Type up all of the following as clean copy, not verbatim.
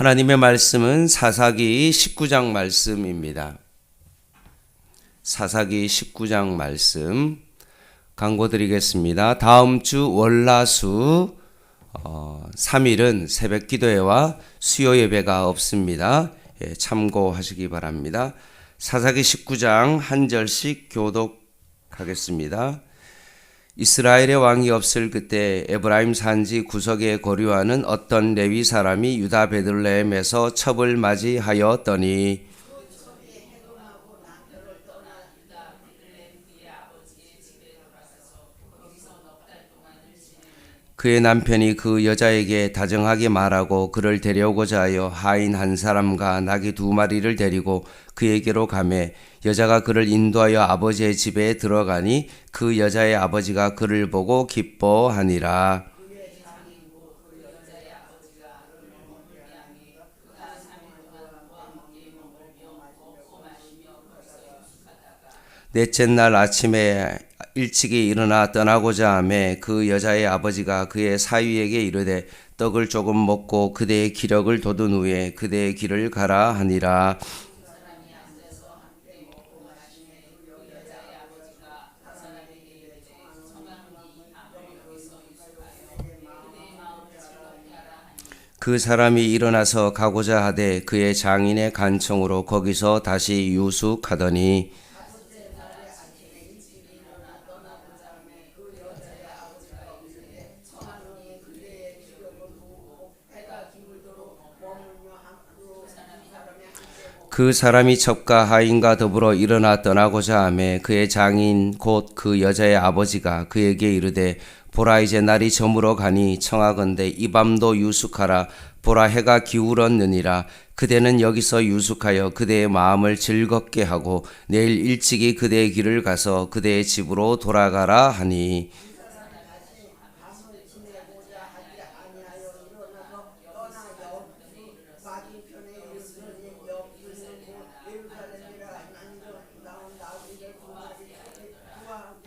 하나님의 말씀은 사사기 19장 말씀입니다. 사사기 19장 말씀 강고 드리겠습니다. 다음 주 월화수 3일은 새벽 기도회와 수요 예배가 없습니다. 참고하시기 바랍니다. 사사기 19장 한 절씩 교독하겠습니다. 이스라엘의 왕이 없을 그때 에브라임 산지 구석에 거류하는 어떤 레위 사람이 유다 베들레헴에서 첩을 맞이하였더니 그의 남편이 그 여자에게 다정하게 말하고 그를 데려오고자 하여 하인 한 사람과 나귀 2마리를 데리고 그에게로 가매 여자가 그를 인도하여 아버지의 집에 들어가니 그 여자의 아버지가 그를 보고 기뻐하니라. 넷째 날 아침에 일찍이 일어나 떠나고자 하매 그 여자의 아버지가 그의 사위에게 이르되 떡을 조금 먹고 그대의 기력을 돋은 후에 그대의 길을 가라 하니라. 그 사람이 일어나서 가고자 하되 그의 장인의 간청으로 거기서 다시 유숙하더니 그 사람이 첩과 하인과 더불어 일어나 떠나고자 하매 그의 장인 곧 그 여자의 아버지가 그에게 이르되 보라 이제 날이 저물어 가니 청하건대 이 밤도 유숙하라. 보라 해가 기울었느니라. 그대는 여기서 유숙하여 그대의 마음을 즐겁게 하고 내일 일찍이 그대의 길을 가서 그대의 집으로 돌아가라 하니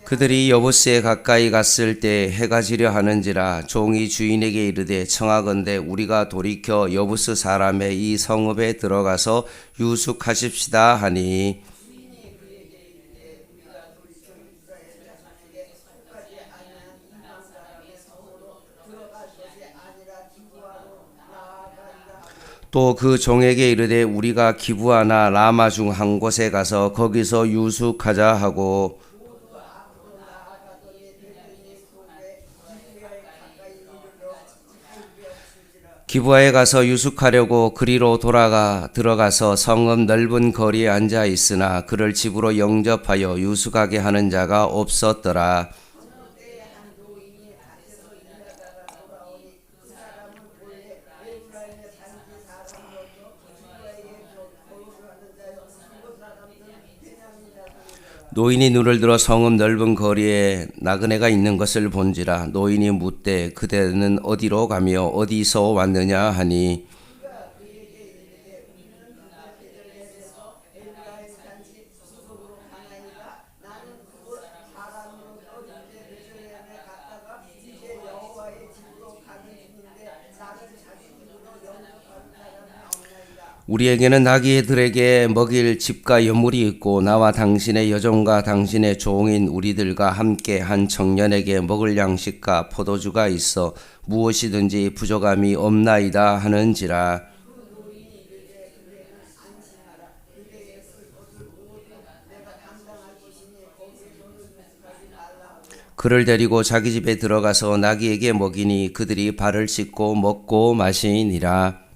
그들이 여부스에 가까이 갔을 때 해가 지려 하는지라 종이 주인에게 이르되 청하건대 우리가 돌이켜 여부스 사람의 이 성읍에 들어가서 유숙하십시다 하니 또 그 종에게 이르되 우리가 기브아나 라마 중 한 곳에 가서 거기서 유숙하자 하고 기브아에 가서 유숙하려고 그리로 들어가서 성읍 넓은 거리에 앉아 있으나 그를 집으로 영접하여 유숙하게 하는 자가 없었더라. 노인이 눈을 들어 성읍 넓은 거리에 나그네가 있는 것을 본지라. 노인이 묻되 그대는 어디로 가며 어디서 왔느냐 하니 우리에게는 나귀들에게 먹일 집과 여물이 있고 나와 당신의 여종과 당신의 종인 우리들과 함께 한 청년에게 먹을 양식과 포도주가 있어 무엇이든지 부족함이 없나이다 하는지라. 그를 데리고 자기 집에 들어가서 나귀에게 먹이니 그들이 발을 씻고 먹고 마시니라.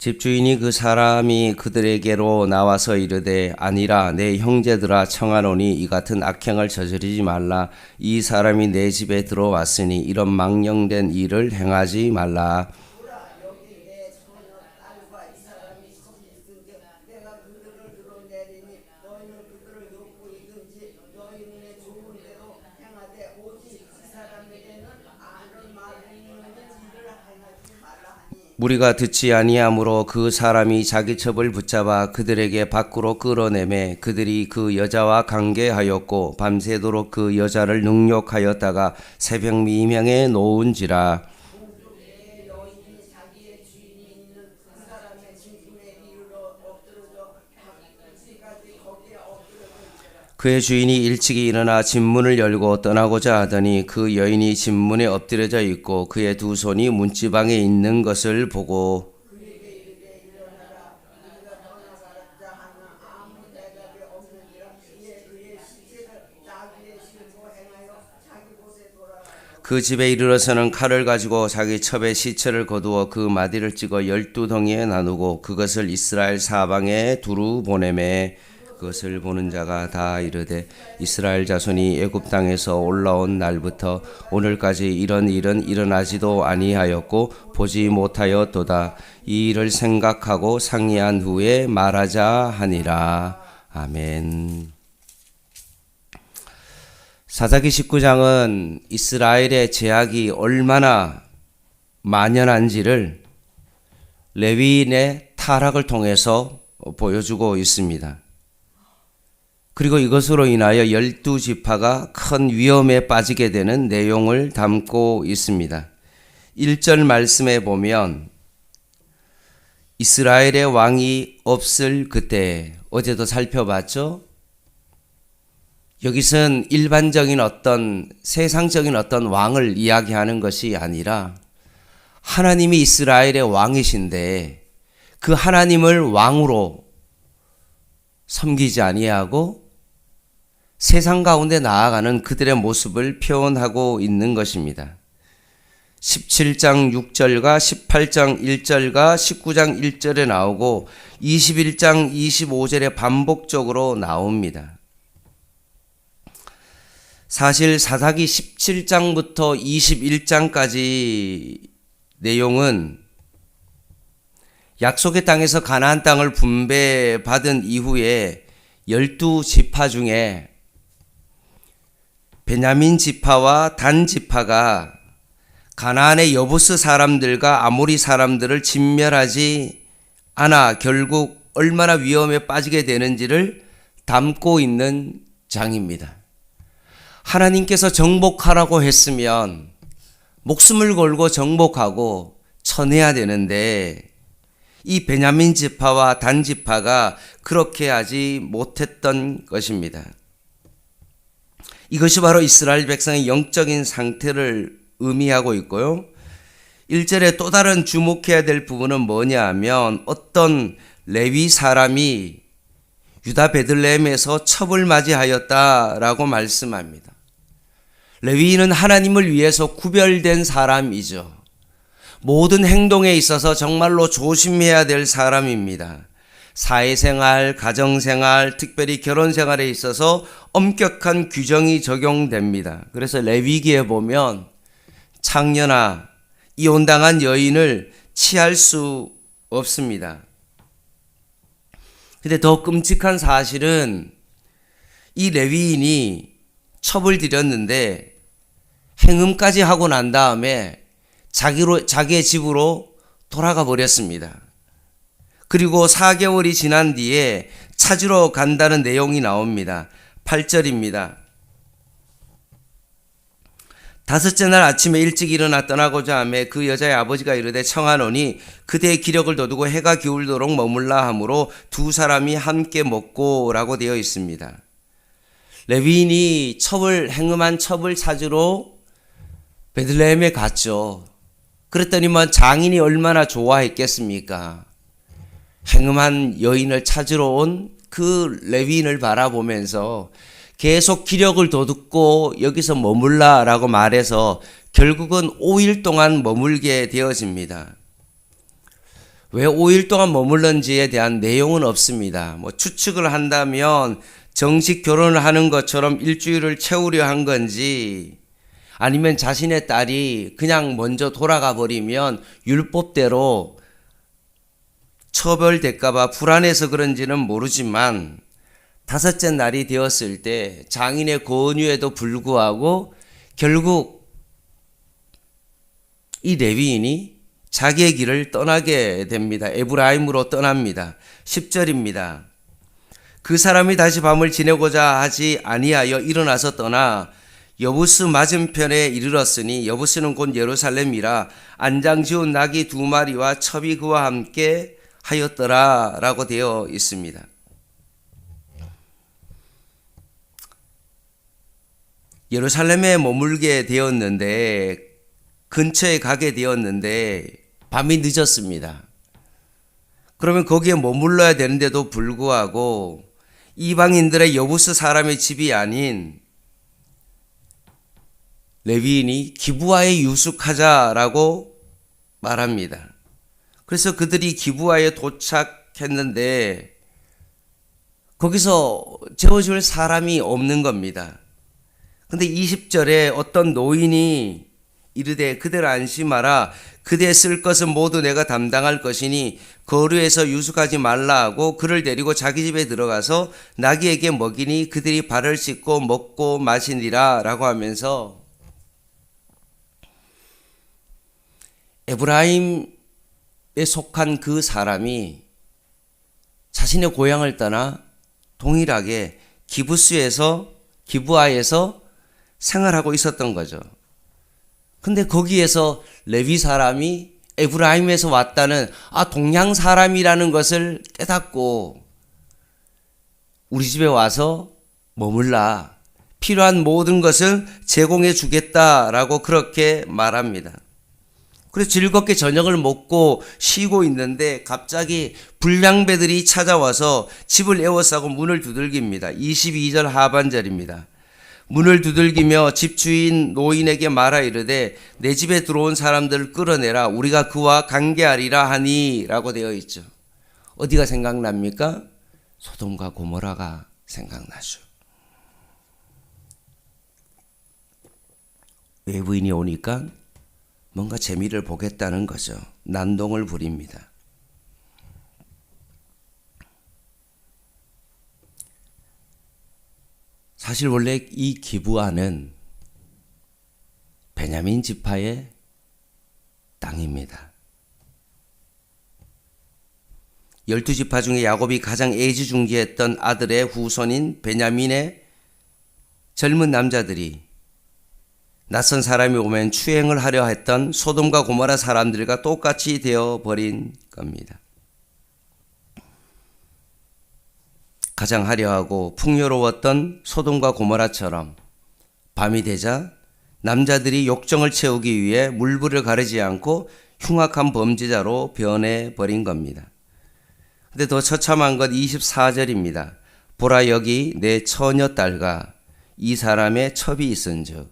집주인이 그 사람이 그들에게로 나와서 이르되 아니라 내 형제들아 청하노니 이 같은 악행을 저지르지 말라. 이 사람이 내 집에 들어왔으니 이런 망령된 일을 행하지 말라. 무리가 듣지 아니하므로 그 사람이 자기 첩을 붙잡아 그들에게 밖으로 끌어내매 그들이 그 여자와 관계하였고 밤새도록 그 여자를 능욕하였다가 새벽 미명에 놓은지라. 그의 주인이 일찍이 일어나 집문을 열고 떠나고자 하더니 그 여인이 집문에 엎드려져 있고 그의 두 손이 문지방에 있는 것을 보고 그 집에 이르러서는 칼을 가지고 자기 첩의 시체를 거두어 그 마디를 찍어 12덩이에 나누고 그것을 이스라엘 사방에 두루 보내매 그것을 보는 자가 다 이르되 이스라엘 자손이 애굽 땅에서 올라온 날부터 오늘까지 이런 일은 일어나지도 아니하였고 보지 못하였도다. 이 일을 생각하고 상의한 후에 말하자 하니라. 아멘. 사사기 19장은 이스라엘의 죄악이 얼마나 만연한지를 레위인의 타락을 통해서 보여주고 있습니다. 그리고 이것으로 인하여 12지파가 큰 위험에 빠지게 되는 내용을 담고 있습니다. 1절 말씀에 보면 이스라엘의 왕이 없을 그때, 어제도 살펴봤죠? 여기서는 일반적인 세상적인 어떤 왕을 이야기하는 것이 아니라 하나님이 이스라엘의 왕이신데 그 하나님을 왕으로 섬기지 아니하고 세상 가운데 나아가는 그들의 모습을 표현하고 있는 것입니다. 17장 6절과 18장 1절과 19장 1절에 나오고 21장 25절에 반복적으로 나옵니다. 사실 사사기 17장부터 21장까지 내용은 약속의 땅에서 가나안 땅을 분배받은 이후에 12지파 중에 베냐민 지파와 단 지파가 가나안의 여부스 사람들과 아모리 사람들을 진멸하지 않아 결국 얼마나 위험에 빠지게 되는지를 담고 있는 장입니다. 하나님께서 정복하라고 했으면 목숨을 걸고 정복하고 쳐내야 되는데 이 베냐민 지파와 단 지파가 그렇게 하지 못했던 것입니다. 이것이 바로 이스라엘 백성의 영적인 상태를 의미하고 있고요. 1절에 또 다른 주목해야 될 부분은 뭐냐 하면 어떤 레위 사람이 유다 베들레헴에서 첩을 맞이하였다라고 말씀합니다. 레위인은 하나님을 위해서 구별된 사람이죠. 모든 행동에 있어서 정말로 조심해야 될 사람입니다. 사회생활, 가정생활, 특별히 결혼생활에 있어서 엄격한 규정이 적용됩니다. 그래서 레위기에 보면 창녀나 이혼당한 여인을 취할 수 없습니다. 근데 더 끔찍한 사실은 이 레위인이 첩을 들였는데 행음까지 하고 난 다음에 자기의 집으로 돌아가 버렸습니다. 그리고 4개월이 지난 뒤에 찾으러 간다는 내용이 나옵니다. 8절입니다. 다섯째 날 아침에 일찍 일어나 떠나고자 하매 그 여자의 아버지가 이르되 청하노니 그대의 기력을 돋우고 해가 기울도록 머물라 하므로 두 사람이 함께 먹고라고 되어 있습니다. 레위인이 행음한 첩을 찾으러 베들레헴에 갔죠. 그랬더니만 장인이 얼마나 좋아했겠습니까? 행음한 여인을 찾으러 온 그 레위인을 바라보면서 계속 기력을 돋우고 여기서 머물라라고 말해서 결국은 5일 동안 머물게 되어집니다. 왜 5일 동안 머물는지에 대한 내용은 없습니다. 추측을 한다면 정식 결혼을 하는 것처럼 일주일을 채우려 한 건지 아니면 자신의 딸이 그냥 먼저 돌아가 버리면 율법대로 처벌될까봐 불안해서 그런지는 모르지만 다섯째 날이 되었을 때 장인의 권유에도 불구하고 결국 이 레위인이 자기의 길을 떠나게 됩니다. 에브라임으로 떠납니다. 10절입니다. 그 사람이 다시 밤을 지내고자 하지 아니하여 일어나서 떠나 여부스 맞은편에 이르렀으니 여부스는 곧 예루살렘이라 안장 지운 낙이 2마리와 첩이 그와 함께 하였더라 라고 되어 있습니다. 예루살렘에 머물게 되었는데 근처에 가게 되었는데 밤이 늦었습니다. 그러면 거기에 머물러야 되는데도 불구하고 이방인들의 여부스 사람의 집이 아닌 레위인이 기브아에 유숙하자라고 말합니다. 그래서 그들이 기브아에 도착했는데 거기서 재워줄 사람이 없는 겁니다. 근데 20절에 어떤 노인이 이르되 그대를 안심하라. 그대 쓸 것은 모두 내가 담당할 것이니 거류에서 유숙하지 말라 하고 그를 데리고 자기 집에 들어가서 나귀에게 먹이니 그들이 발을 씻고 먹고 마시니라 라고 하면서 에브라임에 속한 그 사람이 자신의 고향을 떠나 동일하게 기브아에서 생활하고 있었던 거죠. 근데 거기에서 레위 사람이 에브라임에서 왔다는 동양 사람이라는 것을 깨닫고 우리 집에 와서 머물라. 필요한 모든 것을 제공해 주겠다라고 그렇게 말합니다. 그래서 즐겁게 저녁을 먹고 쉬고 있는데 갑자기 불량배들이 찾아와서 집을 에워싸고 문을 두들깁니다. 22절 하반절입니다. 문을 두들기며 집주인 노인에게 말하 이르되 내 집에 들어온 사람들을 끌어내라. 우리가 그와 관계하리라 하니 라고 되어 있죠. 어디가 생각납니까? 소돔과 고모라가 생각나죠. 외부인이 오니까 뭔가 재미를 보겠다는 거죠. 난동을 부립니다. 사실 원래 이 기브아는 베냐민 지파의 땅입니다. 12지파 중에 야곱이 가장 애지중지했던 아들의 후손인 베냐민의 젊은 남자들이 낯선 사람이 오면 추행을 하려 했던 소돔과 고모라 사람들과 똑같이 되어버린 겁니다. 가장 화려하고 풍요로웠던 소돔과 고모라처럼 밤이 되자 남자들이 욕정을 채우기 위해 물불을 가리지 않고 흉악한 범죄자로 변해버린 겁니다. 근데 더 처참한 것 24절입니다. 보라 여기 내 처녀 딸과 이 사람의 첩이 있은즉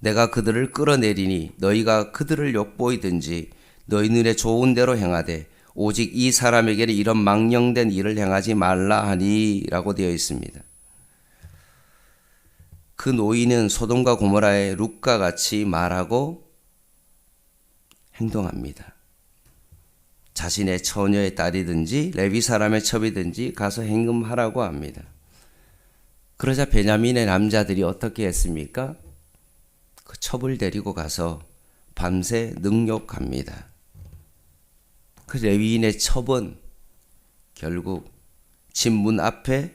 내가 그들을 끌어내리니 너희가 그들을 욕보이든지 너희 눈에 좋은 대로 행하되 오직 이 사람에게는 이런 망령된 일을 행하지 말라 하니 라고 되어 있습니다. 그 노인은 소돔과 고모라의 룻과 같이 말하고 행동합니다. 자신의 처녀의 딸이든지 레위 사람의 첩이든지 가서 행금하라고 합니다. 그러자 베냐민의 남자들이 어떻게 했습니까? 그 첩을 데리고 가서 밤새 능욕합니다. 그 레위인의 첩은 결국 집 문 앞에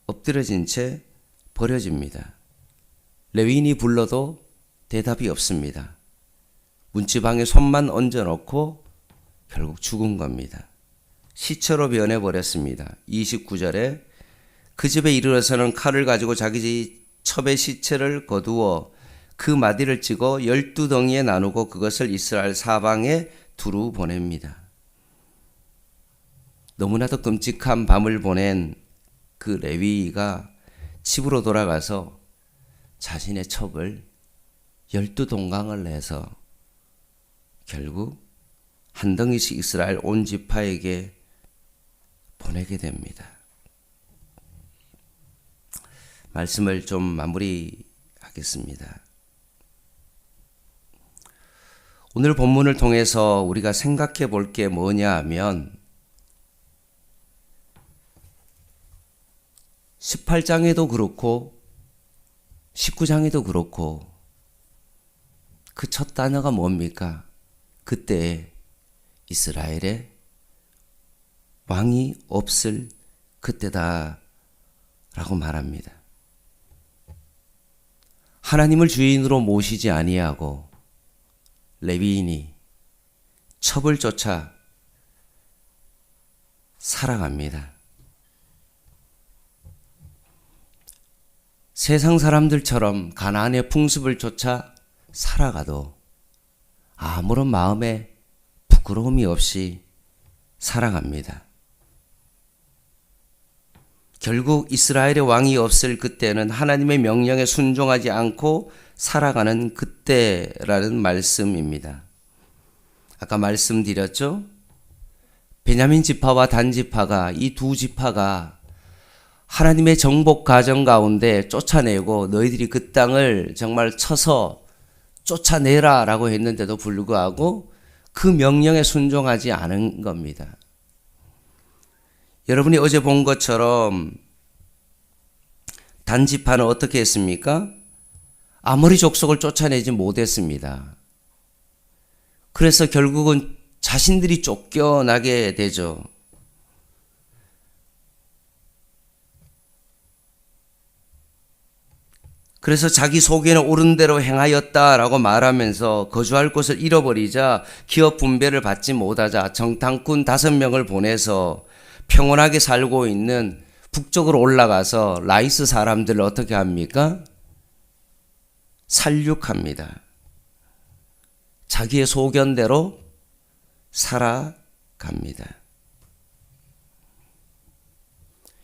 엎드려진 채 버려집니다. 레위인이 불러도 대답이 없습니다. 문지방에 손만 얹어놓고 결국 죽은 겁니다. 시체로 변해버렸습니다. 29절에 그 집에 이르러서는 칼을 가지고 자기 첩의 시체를 거두어 그 마디를 찍어 12덩이에 나누고 그것을 이스라엘 사방에 두루 보냅니다. 너무나도 끔찍한 밤을 보낸 그 레위가 집으로 돌아가서 자신의 첩을 12동강을 내서 결국 한 덩이씩 이스라엘 온 지파에게 보내게 됩니다. 말씀을 좀 마무리하겠습니다. 오늘 본문을 통해서 우리가 생각해 볼 게 뭐냐 하면 18장에도 그렇고 19장에도 그렇고 그 첫 단어가 뭡니까? 그때에 이스라엘에 왕이 없을 그때다 라고 말합니다. 하나님을 주인으로 모시지 아니하고 레위인이 첩을 쫓아 살아갑니다. 세상 사람들처럼 가나안의 풍습을 쫓아 살아가도 아무런 마음에 부끄러움이 없이 살아갑니다. 결국 이스라엘의 왕이 없을 그때는 하나님의 명령에 순종하지 않고 살아가는 그때라는 말씀입니다. 아까 말씀드렸죠? 베냐민 지파와 단 지파가, 이 두 지파가 하나님의 정복 과정 가운데 쫓아내고 너희들이 그 땅을 정말 쳐서 쫓아내라 라고 했는데도 불구하고 그 명령에 순종하지 않은 겁니다. 여러분이 어제 본 것처럼 단 지파는 어떻게 했습니까? 아모리 족속을 쫓아내지 못했습니다. 그래서 결국은 자신들이 쫓겨나게 되죠. 그래서 자기 속에는 옳은 대로 행하였다라고 말하면서 거주할 곳을 잃어버리자 기업 분배를 받지 못하자 정탐꾼 5명을 보내서 평온하게 살고 있는 북쪽으로 올라가서 라이스 사람들을 어떻게 합니까? 살육합니다. 자기의 소견대로 살아갑니다.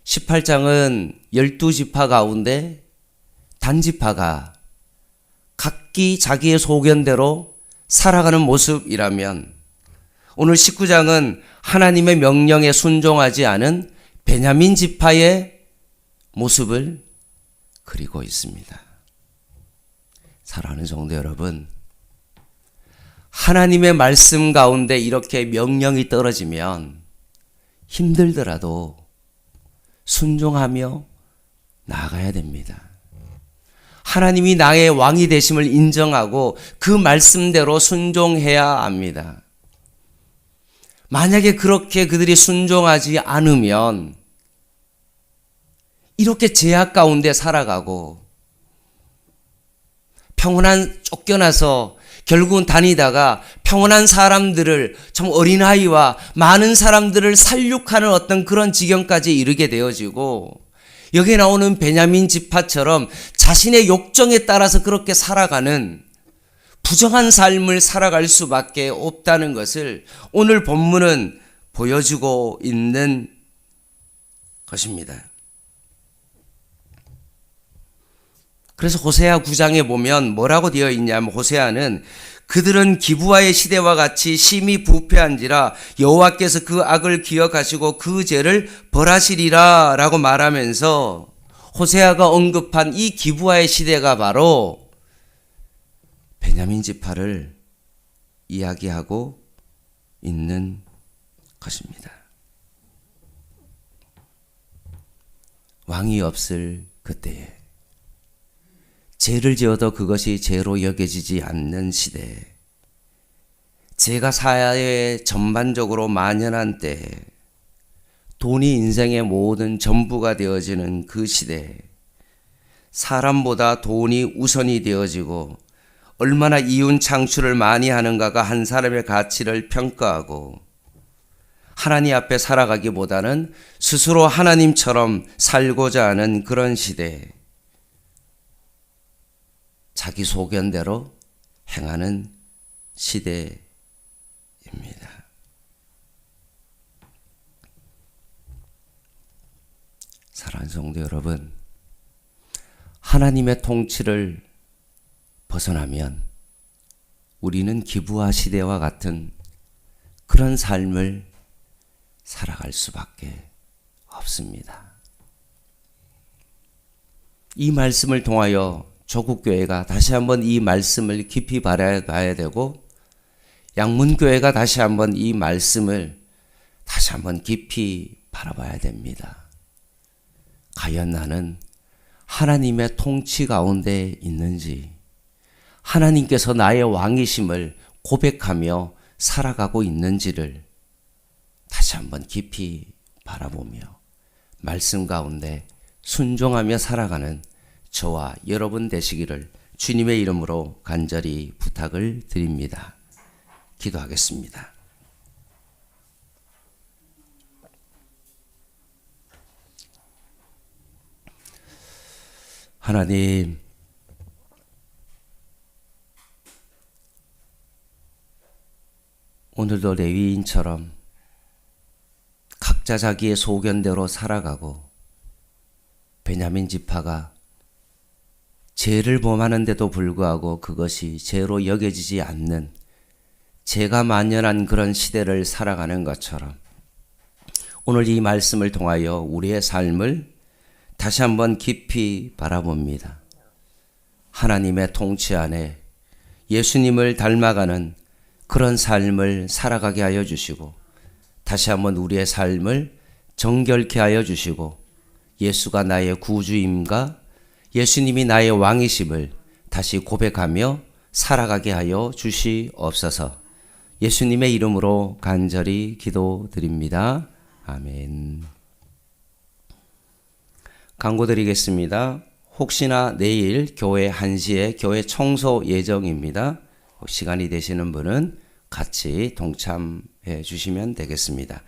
18장은 12지파 가운데 단지파가 각기 자기의 소견대로 살아가는 모습이라면 오늘 19장은 하나님의 명령에 순종하지 않은 베냐민 지파의 모습을 그리고 있습니다. 사랑하는 성도 여러분, 하나님의 말씀 가운데 이렇게 명령이 떨어지면 힘들더라도 순종하며 나아가야 됩니다. 하나님이 나의 왕이 되심을 인정하고 그 말씀대로 순종해야 합니다. 만약에 그렇게 그들이 순종하지 않으면 이렇게 제약 가운데 살아가고 평온한 쫓겨나서 결국은 다니다가 평온한 사람들을 참 어린아이와 많은 사람들을 살육하는 어떤 그런 지경까지 이르게 되어지고 여기에 나오는 베냐민 지파처럼 자신의 욕정에 따라서 그렇게 살아가는 부정한 삶을 살아갈 수밖에 없다는 것을 오늘 본문은 보여주고 있는 것입니다. 그래서 호세아 9장에 보면 뭐라고 되어 있냐면 호세아는 그들은 기브아의 시대와 같이 심히 부패한지라 여호와께서 그 악을 기억하시고 그 죄를 벌하시리라 라고 말하면서 호세아가 언급한 이 기브아의 시대가 바로 베냐민 지파를 이야기하고 있는 것입니다. 왕이 없을 그때에 죄를 지어도 그것이 죄로 여겨지지 않는 시대에 죄가 사회에 전반적으로 만연한 때에 돈이 인생의 모든 전부가 되어지는 그 시대에 사람보다 돈이 우선이 되어지고 얼마나 이윤 창출을 많이 하는가가 한 사람의 가치를 평가하고 하나님 앞에 살아가기보다는 스스로 하나님처럼 살고자 하는 그런 시대에 자기 소견대로 행하는 시대입니다. 사랑하는 성도 여러분, 하나님의 통치를 벗어나면 우리는 기브아 시대와 같은 그런 삶을 살아갈 수밖에 없습니다. 이 말씀을 통하여 조국교회가 다시 한번 이 말씀을 깊이 바라봐야 되고 양문교회가 다시 한번 이 말씀을 다시 한번 깊이 바라봐야 됩니다. 과연 나는 하나님의 통치 가운데 있는지, 하나님께서 나의 왕이심을 고백하며 살아가고 있는지를 다시 한번 깊이 바라보며 말씀 가운데 순종하며 살아가는 저와 여러분 되시기를 주님의 이름으로 간절히 부탁을 드립니다. 기도하겠습니다. 하나님, 오늘도 레위인처럼 각자 자기의 소견대로 살아가고 베냐민 지파가 죄를 범하는데도 불구하고 그것이 죄로 여겨지지 않는 죄가 만연한 그런 시대를 살아가는 것처럼 오늘 이 말씀을 통하여 우리의 삶을 다시 한번 깊이 바라봅니다. 하나님의 통치 안에 예수님을 닮아가는 그런 삶을 살아가게 하여 주시고 다시 한번 우리의 삶을 정결케 하여 주시고 예수가 나의 구주임과 예수님이 나의 왕이심을 다시 고백하며 살아가게 하여 주시옵소서. 예수님의 이름으로 간절히 기도드립니다. 아멘. 광고 드리겠습니다. 혹시나 내일 교회 1시에 교회 청소 예정입니다. 시간이 되시는 분은 같이 동참해 주시면 되겠습니다.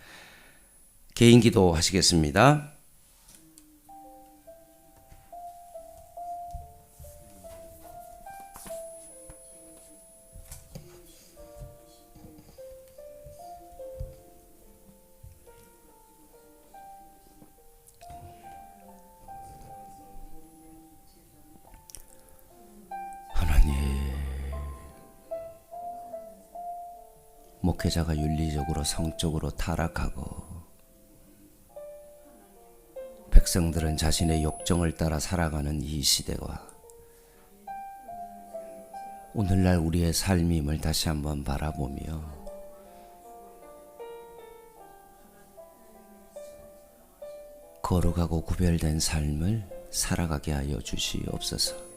개인 기도 하시겠습니다. 목회자가 윤리적으로 성적으로 타락하고 백성들은 자신의 욕정을 따라 살아가는 이 시대와 오늘날 우리의 삶임을 다시 한번 바라보며 거룩하고 구별된 삶을 살아가게 하여 주시옵소서.